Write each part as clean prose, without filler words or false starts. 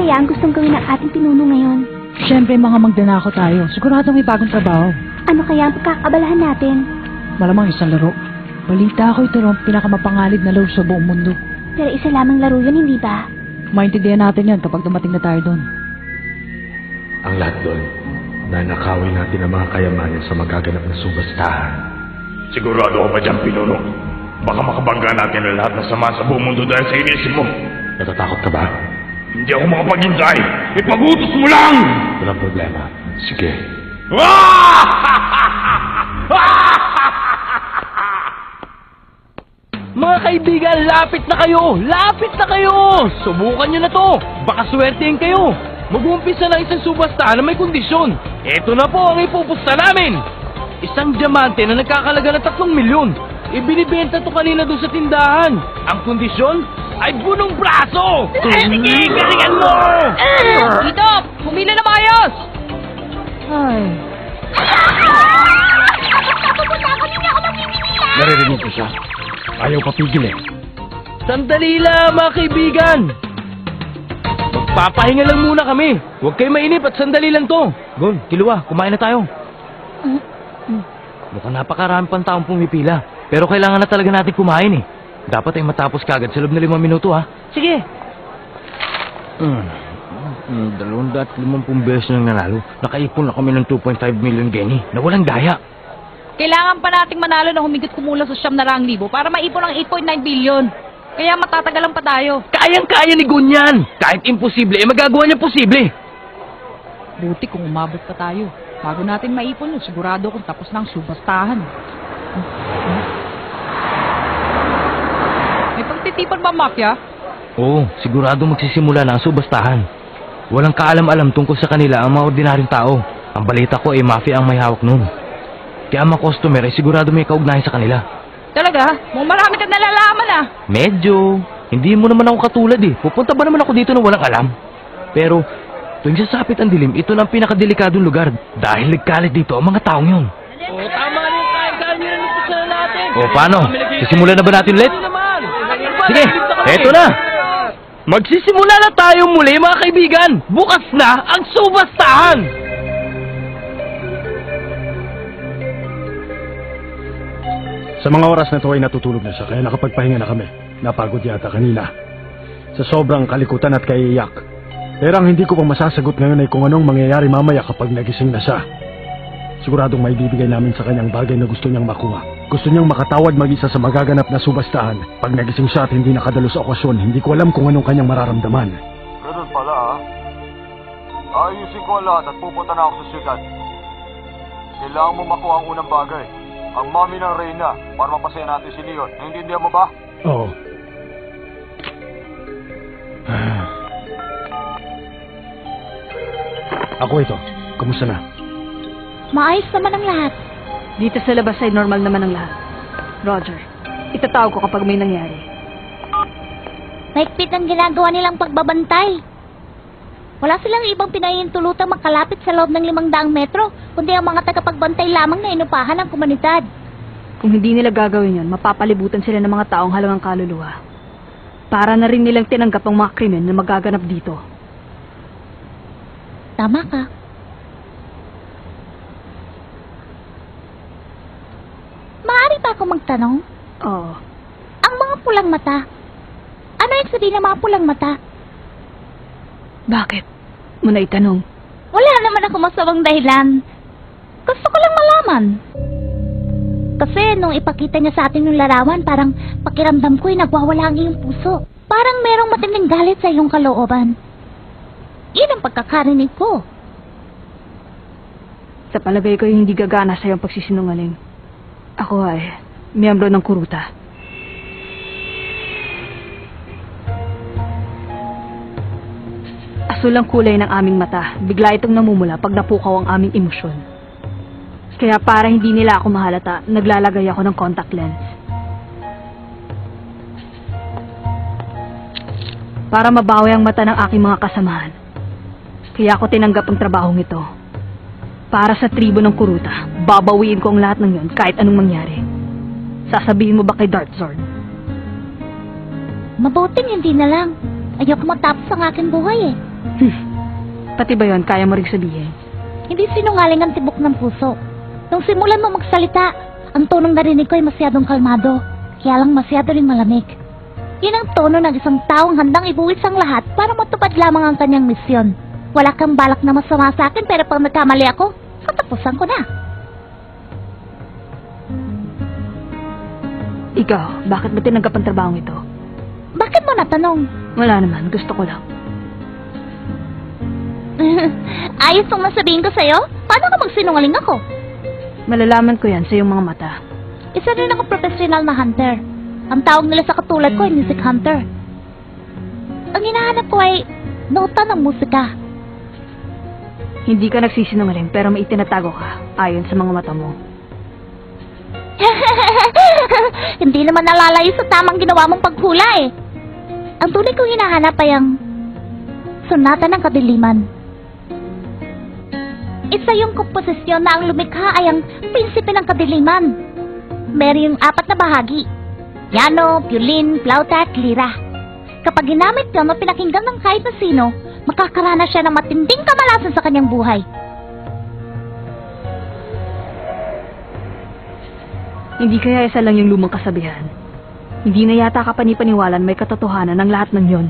kaya ang gustong gawin ng ating pinuno ngayon? Siyempre, mga magdanako tayo. Siguradong may bagong trabaho. Ano kaya ang pagkakabalahan natin? Malamang isang laro. Balita ko ito rin pinakamapangalid na laro sa buong mundo. Pero isa lamang laro yun, hindi ba? Maintindihan natin yan kapag dumating na tayo doon. Ang lahat doon, nanakawin natin ang mga kayamanan sa magaganap na subastahan. Sigurado ka ba dyan, Pinuno? Baka makabangga natin ang lahat ng sama sa buong mundo dahil sa iniisip mo. Natatakot ka ba? Hindi ako makapaghintay. Ipag-utos mo lang! Walang problema. Sige. Mga kaibigan, lapit na kayo! Lapit na kayo! Subukan nyo na to! Baka swertein kayo! Mag-uumpisa na isang subastahan na may kondisyon. Ito na po ang ipupusta namin! Isang diamante na nagkakalaga ng 3 milyon. Ibinibenta to kanina doon sa tindahan. Ang kondisyon ay bunong braso! Sige, galingan mo! Dito! Pumila na maayos! Ay, Naririnig ko siya. Ayaw papigil eh. Sandali lang, mga kaibigan! Magpapahinga lang muna kami. Huwag kayo mainip at sandali lang to. Gon, Kilua, kumain na tayo. Mukhang napakarami pang taong pumipila. Pero kailangan na talaga natin kumain eh. Dapat ay matapos kagad sa loob na 5 minuto ha. Sige. 250 beses nang nanalo. Nakaipon na kami ng 2.5 million Genny na walang daya. Kailangan pa nating manalo na humigit kumulang sa 900,000 para maipon ang 8.9 billion. Kaya matatagalan pa tayo. Kayang-kaya ni Gunyan. Kahit imposible, magagawa niya posible. buti kung umabot pa tayo. Bago natin maipon yun, sigurado kung tapos na ang subastahan. May pagtitipan ba, Mafia? Oo, sigurado magsisimula na ang subastahan. Walang kaalam-alam tungkol sa kanila ang mga ordinaryong tao. Ang balita ko ay mafia ang may hawak nun. Kaya ang mga customer ay sigurado may kaugnayan sa kanila. Talaga? Mukhang marami kang nalalaman ah. Medyo. Hindi mo naman ako katulad eh. Pupunta ba naman ako dito na walang alam? Pero, tuwing sasapit ang dilim, ito na ang pinakadelikadong lugar. Dahil nagkalit dito ang mga taong yun. Oo, tama na yung kain-kain nyo na nito natin. O paano? Sisimulan na ba natin ulit? Sige, eto na! Magsisimula na tayo muli mga kaibigan! Bukas na ang subastahan! Sa mga oras na ito ay natutulog na siya, kaya nakapagpahinga na kami. Napagod yata kanina. Sa sobrang kalikutan at kaiiyak. Pero ang hindi ko pang masasagot ngayon ay kung anong mangyayari mamaya kapag nagising na siya. Siguradong may bibigay namin sa kanyang bagay na gusto niyang makuha. Gusto niyang makatawad mag-isa sa magaganap na subastahan. Pag nagising siya at hindi nakadalo sa okasyon, hindi ko alam kung anong kanyang mararamdaman. Ganun pala Ayusin ko ang lahat at pupunta na ako sa syudad. Kailangan mo makuha ang unang bagay. Ang mami ng Reyna para mapasaya natin si Leon. Naiintindihan mo ba? Oo. Ako ito. Kumusta na? Maayos naman ang lahat. Dito sa labas ay normal naman ang lahat. Roger, itatawag ko kapag may nangyari. Mahigpit ang ginagawa nilang pagbabantay. Wala silang ibang pinahihintulutang makalapit sa loob ng 500 metro, kundi ang mga tagapagbantay lamang na inupahan ng komunidad. Kung hindi nila gagawin yon, mapapalibutan sila ng mga taong halangang kaluluwa. Para na rin nilang tinanggap ang mga krimen na magaganap dito. Tama ka. Maaari ba ako magtanong? Oo. Ang mga pulang mata. Ano yung sabihin ng mga pulang mata? Bakit? Mo na itanong. Wala naman ako masamang dahilan. Gusto ko lang malaman. Kasi nung ipakita niya sa atin yung larawan, parang pakiramdam ko'y nagwawala ang iyong puso. Parang merong matinding galit sa iyong kalooban. Iyon ang pagkakarinig ko. Sa palagay ko hindi gagana sa iyong pagsisinungaling. Ako ay miyembro ng kuruta. Asul ang kulay ng aming mata. Bigla itong namumula pag napukaw ang aming emosyon. Kaya para hindi nila ako mahalata, naglalagay ako ng contact lens. Para mabawi ang mata ng aking mga kasamahan. Kaya ako tinanggap ang trabahong ito. Para sa tribo ng kuruta, babawiin ko ang lahat ng yon kahit anong mangyari. Sasabihin mo ba kay Dartzord? Mabuting hindi na lang. Ayoko matapos ang aking buhay eh. Pati ba yon kaya mo rin sabihin? Hindi sinungaling ang tibok ng puso. Nung simulan mo magsalita, ang tonong narinig ko ay masyadong kalmado, kaya lang masyado rin malamig. Yun ang tono ng isang taong handang ibuwis ang lahat para matupad lamang ang kanyang misyon. Wala kang balak na masama sa akin, pero pag nagkamali ako, katapusan ko na. Ikaw, bakit mo tinanggap ang trabaho ito? Bakit mo natanong? Wala naman, gusto ko lang. Ayos kung masabihin ko sa'yo? Paano ka magsinungaling ako? Malalaman ko yan sa iyong mga mata. Isa rin ako professional na hunter. Ang tawag nila sa katulad ko ay music hunter. Ang hinahanap ko ay nota ng musika. Hindi ka nagsisinungaling pero may itinatago ka ayon sa mga mata mo. Hindi naman nalalayo sa tamang ginawa mong paghula eh. Ang tunay kong hinahanap ay ang Sonata ng Kadiliman. Isa yung komposisyon na ang lumikha ay ang Prinsipe ng Kadiliman. Meron yung 4 na bahagi: piano, violin, flauta at lira. Kapag ginamit yun o pinakinggan ng kahit na sino, makakaranas siya ng matinding kamalasan sa kanyang buhay. Hindi kaya isa lang yung lumang kasabihan. Hindi na yata kapanipaniwalan may katotohanan ng lahat ng yon.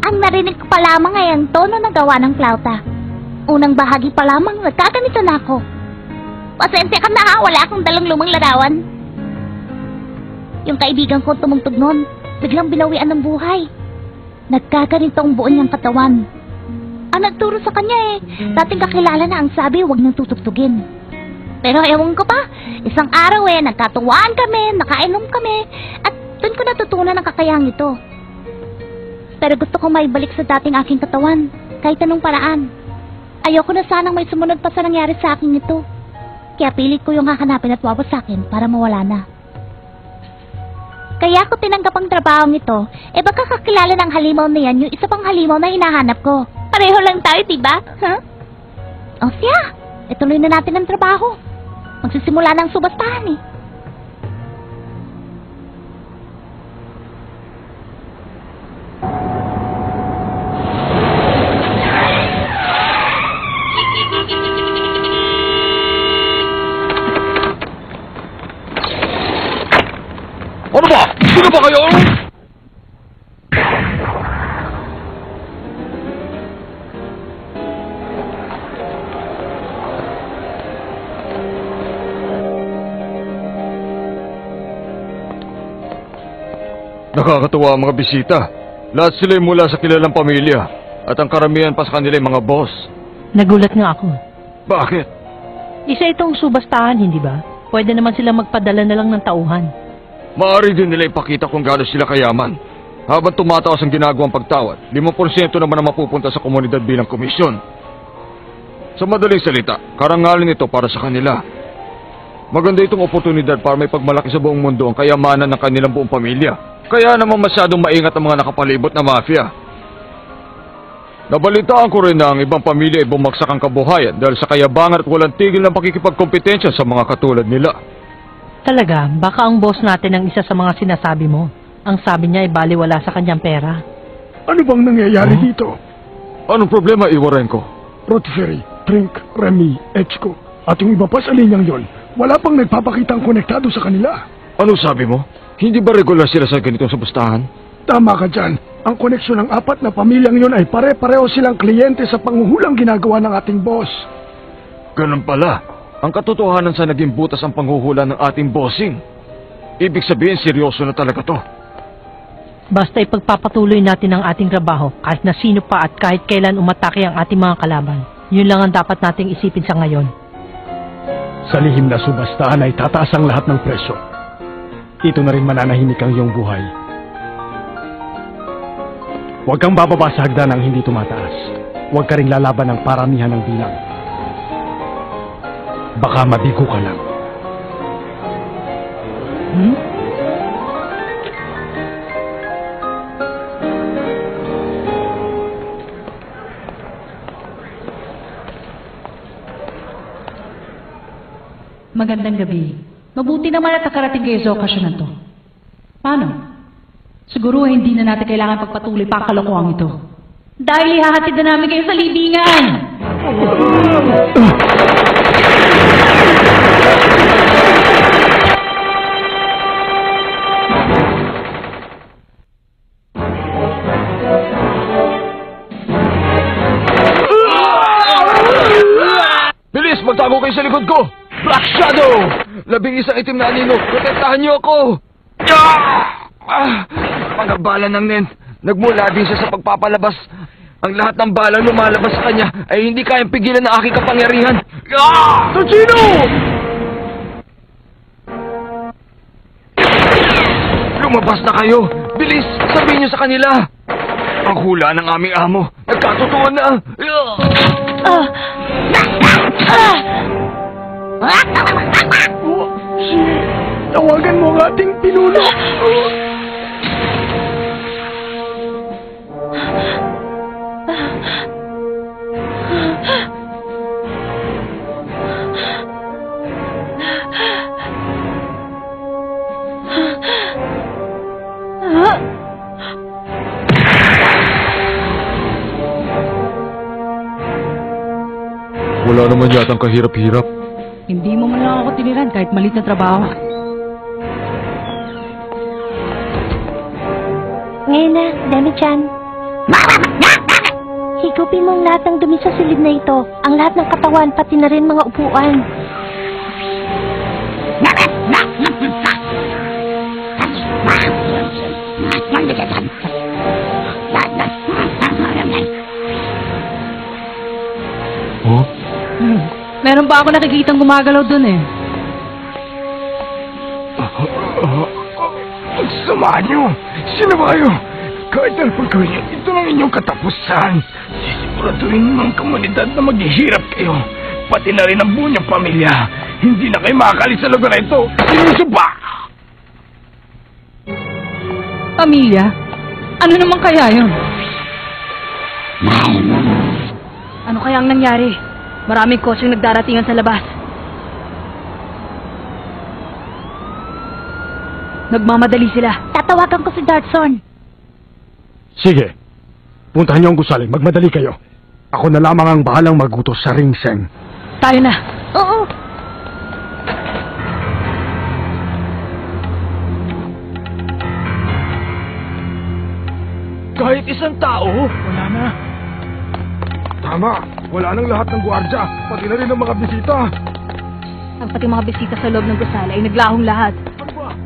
Ang narinig ko pa lamang ay ang tono na gawa ng flauta. Unang bahagi pa lamang, nagkaganito na ako. Pasensya ka na ha, wala akong dalang lumang larawan. Yung kaibigan ko tumugtog nun, biglang binawian ng buhay. Nagkaganito ang buo niyang katawan. Ang nagturo sa kanya dating kakilala na ang sabi huwag niyang tutugtugin. Pero ewan ko pa, isang araw nagkatuwaan kami, nakainom kami, at doon ko natutunan ang kakayahang ito. Pero gusto kong maibalik sa dating aking katawan, kahit anong paraan. Ayoko na sanang may sumunod pa sa nangyari sa akin ito. Kaya pilit ko yung hahanapin at wawasakin para mawala na. Kaya ako tinanggap ang trabahong ito, baka kakilala ng halimaw na yan yung isa pang halimaw na hinahanap ko. Pareho lang tayo, diba? Huh? O siya, ituloy na natin ang trabaho. Magsisimula ng subastahan Ano ba? Sino ba kayo? Nakakatuwa ang mga bisita. Lahat sila ay mula sa kilalang pamilya. At ang karamihan pa sa kanila ay mga boss. Nagulat nga ako. Bakit? Isa itong subastahan, hindi ba? Pwede naman sila magpadala na lang ng tauhan. Maaari din nila ipakita kung gaano sila kayaman. Habang tumataas ang ginagawang pagtawad, 5% naman ang mapupunta sa komunidad bilang komisyon. Sa madaling salita, karangalan ito para sa kanila. Maganda itong oportunidad para may pagmalaki sa buong mundo ang kayamanan ng kanilang buong pamilya. Kaya naman masyadong maingat ang mga nakapalibot na mafia. Nabalitaan ko rin na ang ibang pamilya ay bumagsak ang kabuhayan dahil sa kayabangan at walang tigil ng pakikipagkompetensya sa mga katulad nila. Talaga, baka ang boss natin ang isa sa mga sinasabi mo. Ang sabi niya ay baliwala sa kanyang pera. Ano bang nangyayari dito? Anong problema, Iwarenko? Rotisserie, Trink, Remy, Echko, at yung iba pa sa linyang yon, wala pang nagpapakitang konektado sa kanila. Ano sabi mo? Hindi ba regular sila sa ganitong subastahan? Tama ka dyan. Ang koneksyon ng 4 na pamilyang yon ay pare-pareho silang kliyente sa panghuhulang ginagawa ng ating boss. Ganun pala. Ang katotohanan sa naging butas ang panghuhula ng ating bossing. Ibig sabihin, seryoso na talaga to. Basta ipagpapatuloy natin ang ating trabaho kahit na sino pa at kahit kailan umatake ang ating mga kalaban. Yun lang ang dapat nating isipin sa ngayon. Sa lihim na subastahan ay tataas ang lahat ng presyo. Ito na rin mananahimik ang iyong buhay. Huwag kang bababa sa hagdan ang hindi tumataas. Huwag ka rin lalaban ng paramihan ng bilang. Baka mabigo ka lang. Magandang gabi. Mabuti naman at nakarating kayo sa okasyon na to. Paano? Siguro hindi na natin kailangan pagpatuloy pa ang kalokohan ito. Dahil ihahatid na namin kayo sa libingan! Bilis! Magtago kayo sa likod ko! Black Shadow! Labing-isang itim na anino! Protektahan niyo ako! Mga bala ng Nen, nagmula din siya sa pagpapalabas. Ang lahat ng bala lumalabas sa kanya ay hindi kayang pigilan ng aking kapangyarihan. Tocino! Lumabas na kayo! Bilis! Sabihin niyo sa kanila! Ang hula ng aming amo, nagkatotoo na! Tawagan mo ang ating pinuno! Wala naman yatang kahirap-hirap. Hindi mo man lang ako tiniran kahit malit na trabaho. Ngayon na, Demi-chan. Higupin mo ang lahat ng dumi sa silid na ito. Ang lahat ng katawan, pati na rin mga upuan. Oh? Meron ba ako nakikitang gumagalaw dun eh? Samahan niyo! Sino ba kayo? Kahit ang pagkawin niyo, ito lang inyong katapusan. Sisiguraduhin ng komunidad na maghihirap kayo. Pati na rin ang buong niyong pamilya. Hindi na kayo makakalis sa lugar na ito. Sinusuba! Pamilya? Ano naman kaya yun? Ano kaya ang nangyari? Maraming kotseng nagdaratingan sa labas. Nagmamadali sila. Tatawagan ko si Dartson. Sige. Puntahan niyo ang gusali. Magmadali kayo. Ako na lamang ang bahalang magutos sa ringseng. Tayo na. Oo. Kahit isang tao? Wala na. Tama. Wala nang lahat ng gwardya. Pati na rin ang mga bisita. Ang pati mga bisita sa loob ng gusali ay naglahong lahat.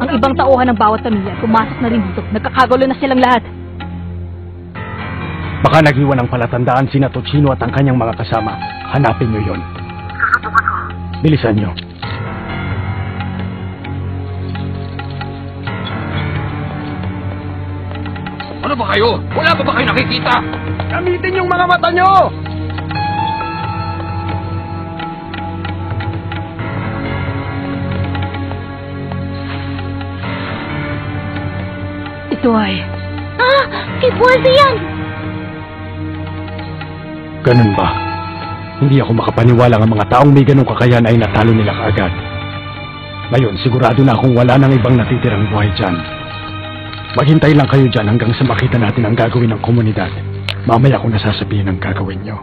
Ang ibang tauhan ng bawat pamilya pumasok na rin dito. Nagkakagulo na silang lahat. Baka nag-iwan ng palatandaan si Tocino at ang kanyang mga kasama. Hanapin niyo yon. Bilisan niyo. Ano ba kayo? Wala ba kayo nakikita? Gamitin yung mga mata niyo! Ito ay... Ah! Kay Buwaldo yan! Ganun ba? Hindi ako makapaniwala ang mga taong may ganong kakayan ay natalo nila kaagad. Ngayon, sigurado na akong wala nang ibang natitirang buhay dyan. Maghintay lang kayo dyan hanggang sa makita natin ang gagawin ng komunidad. Mamaya ko nasasabihin ang gagawin nyo.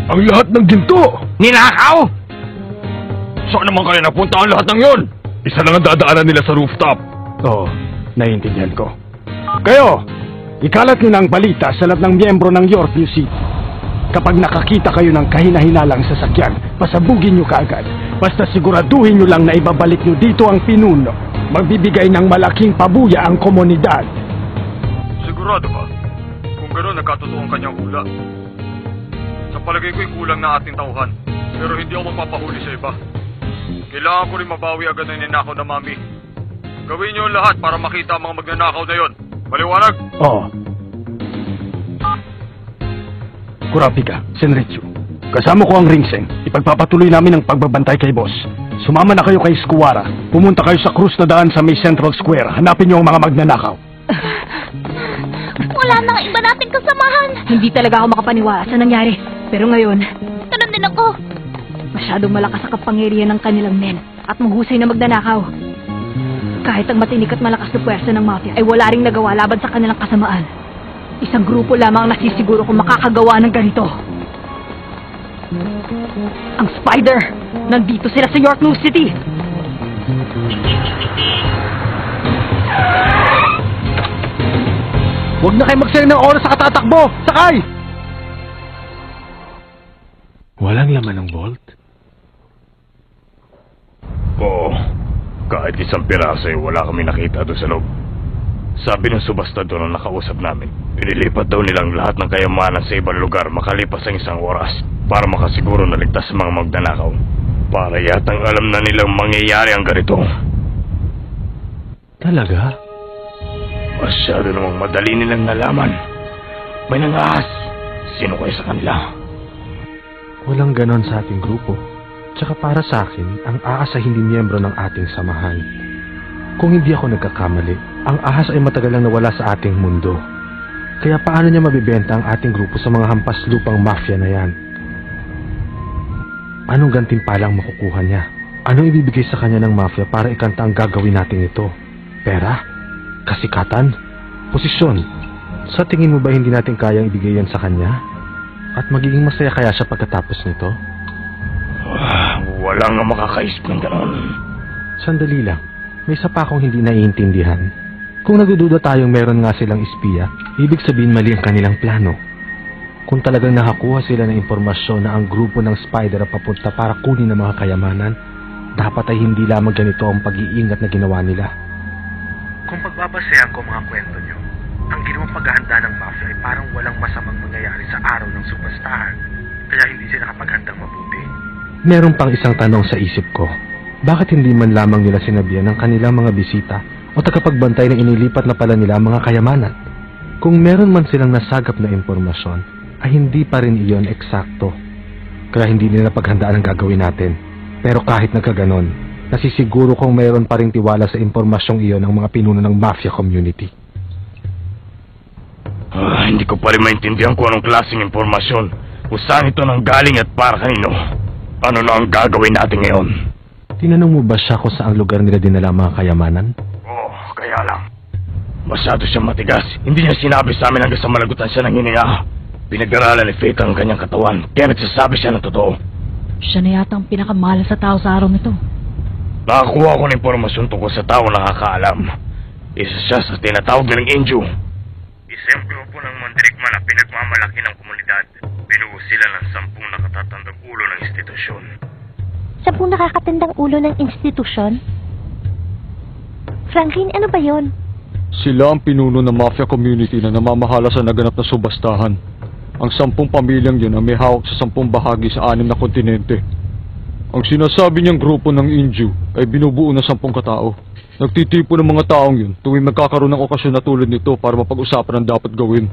Ang lahat ng ginto! Ninakaw! Saan naman kaya napunta ang lahat ng yon? Isa lang ang dadaanan nila sa rooftop. Oo, naiintindihan ko. Kayo! Ikalat nyo na ang balita sa lahat ng miyembro ng Yorkview City. Kapag nakakita kayo ng kahina-hinalang sasakyan, pasabugin nyo kaagad. Basta siguraduhin nyo lang na ibabalik nyo dito ang pinuno. Magbibigay ng malaking pabuya ang komunidad. Sigurado ba? Kung gano'n, nagkatotoo ang kanyang hula. Sa palagay ko'y kulang na ating tauhan. Pero hindi ako magpapahuli sa iba. Kailangan ko rin mabawi agad ng ninakaw na mami. Gawin niyo ang lahat para makita ang mga magnanakaw na yon. Maliwanag? Oo. Kurapika, Senritsu. Kasama ko ang ringseng. Ipagpapatuloy namin ang pagbabantay kay boss. Sumama na kayo kay Skuwara. Pumunta kayo sa krus na daan sa may Central Square. Hanapin niyo ang mga magnanakaw. Wala nang iba nating kasamahan. Hindi talaga ako makapaniwala sa nangyari. Pero ngayon, Ganun din ako. masyadong malakas ang kapangyarihan ng kanilang men at mahusay na magnanakaw. Kahit ang matinik at malakas na puwersa ng mafia ay wala ring nagawa laban sa kanilang kasamaan. Isang grupo lamang ang nasisiguro kung makakagawa ng ganito. Ang Spider! Nandito sila sa York New City! Huwag na kayo magsayang ng oras sa katatakbo! Sakay! Walang laman ng vault? Oo. Kahit isang piraso ay wala kami nakita doon sa loob. Sabi ng subastador na nakausap namin, inilipat daw nilang lahat ng kayamanan sa ibang lugar makalipas ang isang oras para makasiguro na ligtas sa mga magnanakaw. Para yatang alam na nilang mangyayari ang ganito. Talaga? Masyado namang madali nilang nalaman. May nangahas. Sino kayo sa kanila? Walang ganon sa ating grupo. Tsaka para sa akin, ang ahas ay hindi miyembro ng ating samahan. Kung hindi ako nagkakamali, ang ahas ay matagal lang nawala sa ating mundo. Kaya paano niya mabibenta ang ating grupo sa mga hampas lupang mafia na yan? Anong gantimpalang makukuha niya? Anong ibibigay sa kanya ng mafia para ikanta ang gagawin natin ito? Pera? Kasikatan? Posisyon? Sa tingin mo ba hindi natin kayang ibigay yan sa kanya? At magiging masaya kaya siya pagkatapos nito? Wala nga makakaisip ng gano'n. Sandali lang. May isa pa akong hindi naiintindihan. Kung nagdududa tayong meron nga silang espiya, ibig sabihin mali ang kanilang plano. Kung talagang nakakuha sila ng impormasyon na ang grupo ng Spider ay papunta para kunin ang mga kayamanan, dapat ay hindi lamang ganito ang pag-iingat na ginawa nila. Kung pagbabasehan ko mga kwento nyo, ang ginawang paghahanda ng mafia ay parang walang masamang mangyayari sa araw ng subastahan, kaya hindi sila nakapaghandang mabuti. Meron pang isang tanong sa isip ko. Bakit hindi man lamang nila sinabihan ng kanilang mga bisita o tagapagbantay na inilipat na pala nila ang mga kayamanan? Kung meron man silang nasagap na impormasyon, ay hindi pa rin iyon eksakto. Kaya hindi nila paghandaan ang gagawin natin. Pero kahit nagkaganon, nasisiguro kong meron pa rin tiwala sa impormasyong iyon ng mga pinuno ng mafia community. Hindi ko pa rin maintindihan kung anong klaseng impormasyon, kung saan ito nanggaling at para kanino. Ano na ang gagawin natin ngayon? Tinanong mo ba siya kung saang lugar nila dinala ang mga kayamanan? Oo, kaya lang. Masyado siyang matigas. Hindi niya sinabi sa amin hanggang sa malagutan siya ng hininga. Pinag-aralan ni Faith ang kanyang katawan, kaya nagsasabi siya ng totoo. Siya na yata ang pinakamalas sa tao sa araw nito. Nakakuha ko ng impormasyon tungkol sa tao nakakaalam. Isa siya sa tinatawag nilang Inju. Isang grupo ng mandirigma na pinagmamalaki ng komunidad. Binuo sila ng 10 nakatatandang ulo ng institusyon. 10 nakakatandang ulo ng institusyon? Franklin, ano ba yon? Sila ang pinuno ng mafia community na namamahala sa naganap na subastahan. Ang 10 pamilyang yun ang may hawak sa 10 bahagi sa 6 na kontinente. Ang sinasabi niyang grupo ng Inju ay binubuo ng 10 katao. Nagtitipo ng mga taong yun tuwing magkakaroon ng okasyon na tulad nito para mapag-usapan ang dapat gawin.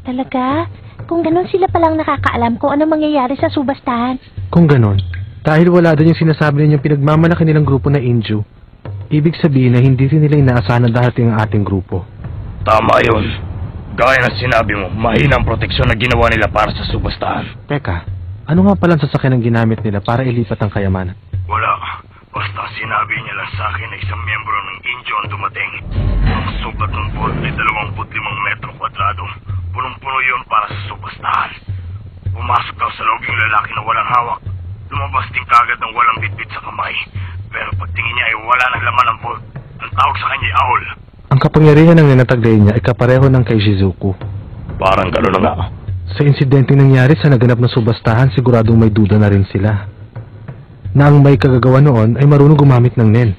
Talaga? Kung ganon sila palang nakakaalam kung ano mangyayari sa subastahan. Kung ganon, dahil wala din yung sinasabi ninyong pinagmamalaki nilang grupo na Inju, ibig sabihin na hindi rin nila inaasahan na darating ang ating grupo. Tama yun. Gaya ng sinabi mo, mahina ang proteksyon na ginawa nila para sa subastahan. Teka, ano nga palang sasakyan ang ginamit nila para ilipat ang kayamanan? Wala. Basta sinabi niya lang sa akin na isang miyembro ng Inju ang dumating. Ang sukat ng vault ay 25 metro kwadrado. Punong-puno yun para sa subastahan. Pumasok daw sa loob yung lalaki na walang hawak. Lumabas din kagad ng walang bitbit sa kamay. Pero pagtingin niya ay wala ng laman ng vault. Ang tawag sa kanya ay Aul. Ang kapangyarihan ng ninataglay niya ay kapareho ng kay Shizuku. Parang gano'n na nga. Sa insidenteng nangyari sa naganap na subastahan, siguradong may duda na rin sila. Na ang may kagagawa noon ay marunong gumamit ng Nen.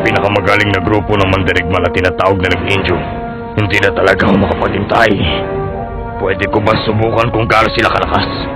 Pinakamagaling na grupo ng mandirigma na tinatawag na ng Inju. Hindi na talaga ako makapaghintay. Pwede ko ba subukan kung gaano sila kalakas?